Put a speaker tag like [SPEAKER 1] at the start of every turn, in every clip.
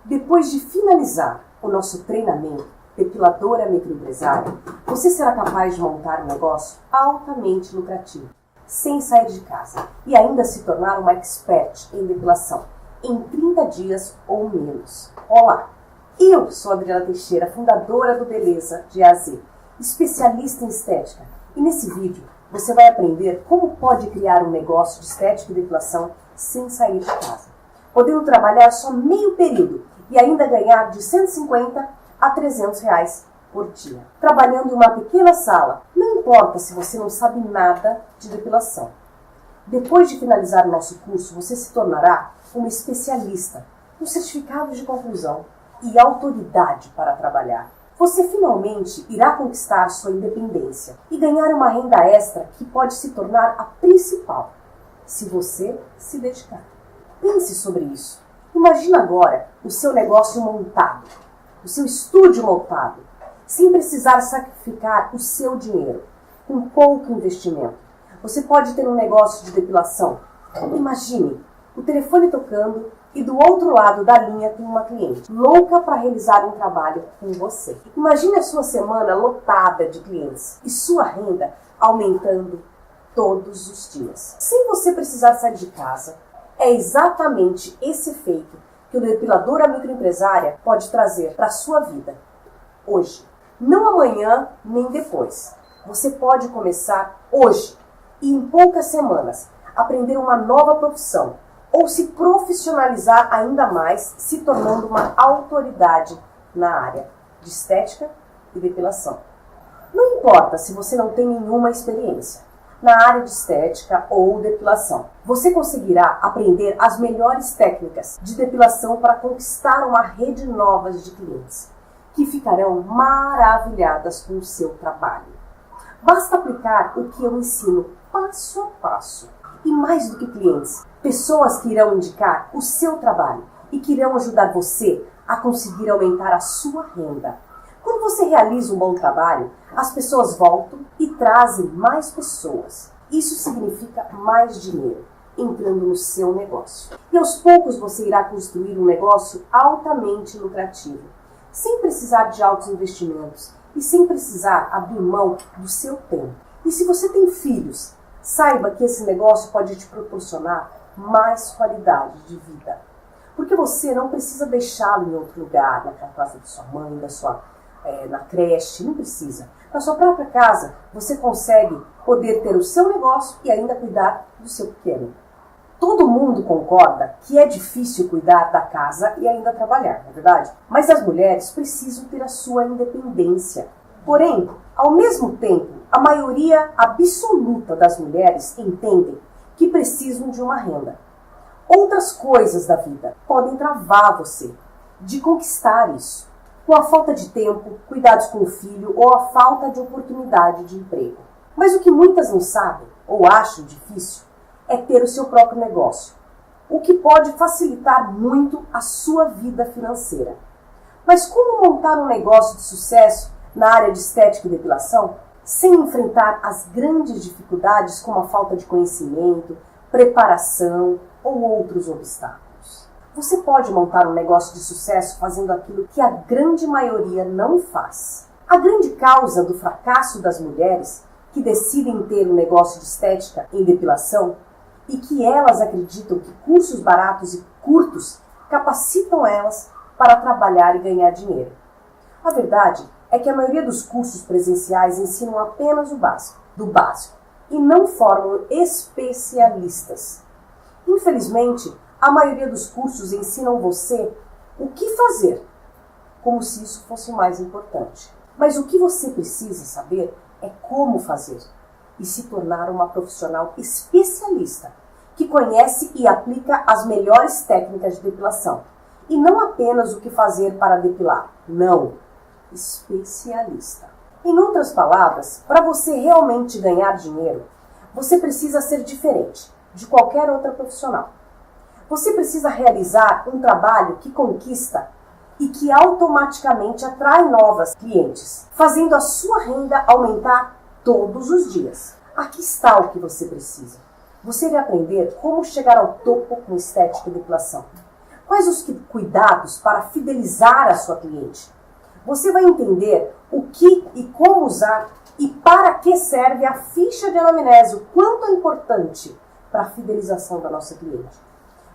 [SPEAKER 1] Depois de finalizar o nosso treinamento Depiladora Microempresária, você será capaz de montar um negócio altamente lucrativo, sem sair de casa, e ainda se tornar uma expert em depilação, em 30 dias ou menos. Olá! Eu sou a Adriana Teixeira, fundadora do Beleza de A a Z, especialista em estética, e nesse vídeo você vai aprender como pode criar um negócio de estética e depilação sem sair de casa, podendo trabalhar só meio período e ainda ganhar de 150 a 300 reais por dia, trabalhando em uma pequena sala. Não importa se você não sabe nada de depilação. Depois de finalizar o nosso curso, você se tornará uma especialista, com certificado de conclusão e autoridade para trabalhar. Você finalmente irá conquistar sua independência e ganhar uma renda extra que pode se tornar a principal, se você se dedicar. Pense sobre isso. Imagina agora o seu negócio montado, o seu estúdio montado, sem precisar sacrificar o seu dinheiro, com pouco investimento. Você pode ter um negócio de depilação. Imagine o telefone tocando e do outro lado da linha tem uma cliente louca para realizar um trabalho com você. Imagine a sua semana lotada de clientes e sua renda aumentando todos os dias, sem você precisar sair de casa. É exatamente esse efeito que o Depiladora Microempresária pode trazer para a sua vida hoje. Não amanhã, nem depois. Você pode começar hoje e em poucas semanas aprender uma nova profissão ou se profissionalizar ainda mais, se tornando uma autoridade na área de estética e depilação. Não importa se você não tem nenhuma experiência na área de estética ou depilação. Você conseguirá aprender as melhores técnicas de depilação para conquistar uma rede nova de clientes, que ficarão maravilhadas com o seu trabalho. Basta aplicar o que eu ensino passo a passo. E mais do que clientes, pessoas que irão indicar o seu trabalho e que irão ajudar você a conseguir aumentar a sua renda. Quando você realiza um bom trabalho, as pessoas voltam e trazem mais pessoas. Isso significa mais dinheiro entrando no seu negócio. E aos poucos você irá construir um negócio altamente lucrativo, sem precisar de altos investimentos e sem precisar abrir mão do seu tempo. E se você tem filhos, saiba que esse negócio pode te proporcionar mais qualidade de vida. Porque você não precisa deixá-lo em outro lugar, na casa da sua mãe, na creche, não precisa. Na sua própria casa, você consegue poder ter o seu negócio e ainda cuidar do seu pequeno. Todo mundo concorda que é difícil cuidar da casa e ainda trabalhar, não é verdade? Mas as mulheres precisam ter a sua independência. Porém, ao mesmo tempo, a maioria absoluta das mulheres entendem que precisam de uma renda. Outras coisas da vida podem travar você de conquistar isso, com a falta de tempo, cuidados com o filho ou a falta de oportunidade de emprego. Mas o que muitas não sabem ou acham difícil é ter o seu próprio negócio, o que pode facilitar muito a sua vida financeira. Mas como montar um negócio de sucesso na área de estética e depilação sem enfrentar as grandes dificuldades como a falta de conhecimento, preparação ou outros obstáculos? Você pode montar um negócio de sucesso fazendo aquilo que a grande maioria não faz. A grande causa do fracasso das mulheres que decidem ter um negócio de estética em depilação e que elas acreditam que cursos baratos e curtos capacitam elas para trabalhar e ganhar dinheiro. A verdade é que a maioria dos cursos presenciais ensinam apenas o básico, do básico, e não formam especialistas. Infelizmente, a maioria dos cursos ensinam você o que fazer, como se isso fosse o mais importante. Mas o que você precisa saber é como fazer e se tornar uma profissional especialista que conhece e aplica as melhores técnicas de depilação. E não apenas o que fazer para depilar, não, especialista. Em outras palavras, para você realmente ganhar dinheiro, você precisa ser diferente de qualquer outra profissional. Você precisa realizar um trabalho que conquista e que automaticamente atrai novas clientes, fazendo a sua renda aumentar todos os dias. Aqui está o que você precisa. Você vai aprender como chegar ao topo com estética e depilação. Quais os cuidados para fidelizar a sua cliente? Você vai entender o que e como usar e para que serve a ficha de anamnese, o quanto é importante para a fidelização da nossa cliente.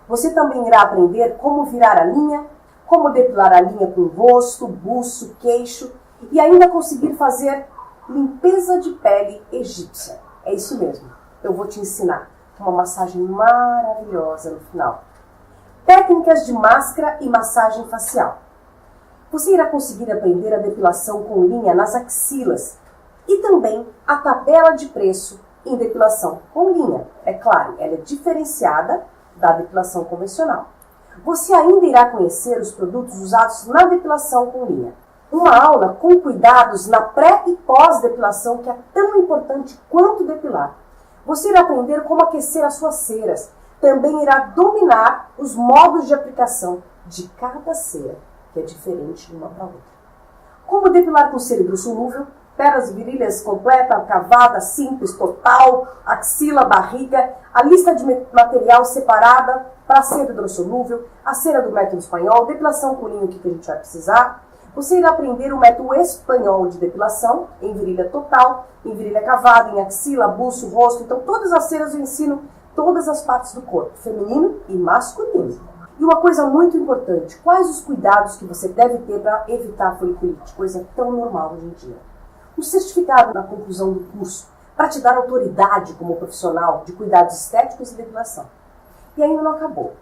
[SPEAKER 1] Você também irá aprender como virar a linha, como depilar a linha com o rosto, buço, queixo e ainda conseguir fazer limpeza de pele egípcia. É isso mesmo, eu vou te ensinar uma massagem maravilhosa no final. Técnicas de máscara e massagem facial. Você irá conseguir aprender a depilação com linha nas axilas e também a tabela de preço em depilação com linha. É claro, ela é diferenciada da depilação convencional. Você ainda irá conhecer os produtos usados na depilação com linha. Uma aula com cuidados na pré e pós-depilação que é tão importante quanto depilar. Você irá aprender como aquecer as suas ceras. Também irá dominar os modos de aplicação de cada cera, que é diferente de uma para outra. Como depilar com cera hidrossolúvel, pernas, virilhas completa, cavada, simples, total, axila, barriga, a lista de material separada para a cera hidrossolúvel, a cera do método espanhol, depilação com linha, o que a gente vai precisar. Você irá aprender o método espanhol de depilação, em virilha total, em virilha cavada, em axila, buço, rosto. Então, todas as ceras eu ensino todas as partes do corpo, feminino e masculino. E uma coisa muito importante, quais os cuidados que você deve ter para evitar a foliculite, coisa tão normal hoje em dia. Um certificado na conclusão do curso, para te dar autoridade como profissional de cuidados estéticos e depilação. E ainda não acabou.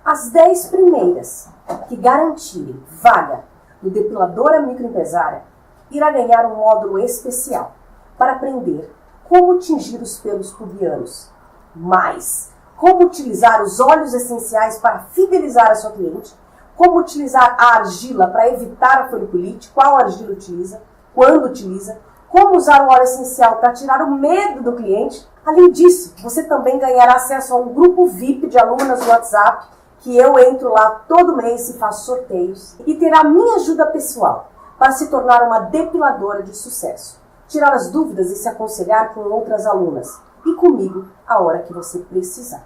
[SPEAKER 1] As 10 primeiras que garantirem vaga no Depiladora Microempresária irá ganhar um módulo especial para aprender como tingir os pelos pubianos, mais como utilizar os óleos essenciais para fidelizar a sua cliente, como utilizar a argila para evitar a foliculite, qual argila utiliza, quando utiliza, como usar o óleo essencial para tirar o medo do cliente. Além disso, você também ganhará acesso a um grupo VIP de alunas no WhatsApp, que eu entro lá todo mês e faço sorteios, e terá minha ajuda pessoal para se tornar uma depiladora de sucesso, tirar as dúvidas e se aconselhar com outras alunas, e comigo a hora que você precisar.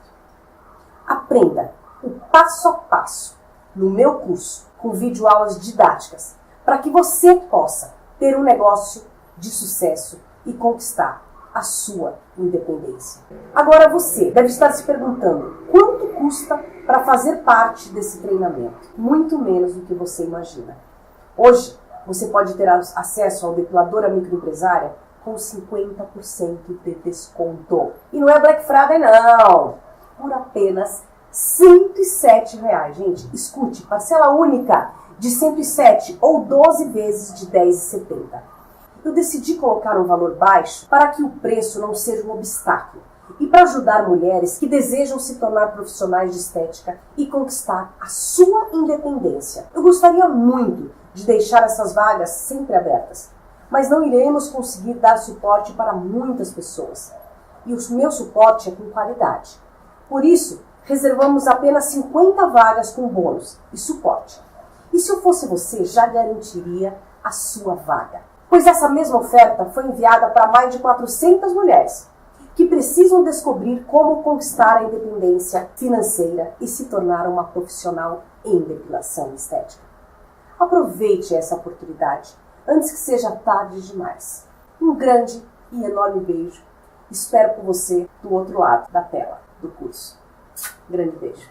[SPEAKER 1] Aprenda o passo a passo no meu curso, com videoaulas didáticas, para que você possa ter um negócio de sucesso e conquistar a sua independência. Agora você deve estar se perguntando quanto custa para fazer parte desse treinamento. Muito menos do que você imagina. Hoje você pode ter acesso ao Depiladora Microempresária com 50% de desconto. E não é Black Friday não! Por apenas R$ 107. Gente, escute, parcela única de 107 ou 12 vezes de R$ 10,70. Eu decidi colocar um valor baixo para que o preço não seja um obstáculo e para ajudar mulheres que desejam se tornar profissionais de estética e conquistar a sua independência. Eu gostaria muito de deixar essas vagas sempre abertas, mas não iremos conseguir dar suporte para muitas pessoas. E o meu suporte é com qualidade. Por isso, reservamos apenas 50 vagas com bônus e suporte. E se eu fosse você, já garantiria a sua vaga. Pois essa mesma oferta foi enviada para mais de 400 mulheres que precisam descobrir como conquistar a independência financeira e se tornar uma profissional em depilação estética. Aproveite essa oportunidade antes que seja tarde demais. Um grande e enorme beijo. Espero por você do outro lado da tela do curso. Grande beijo.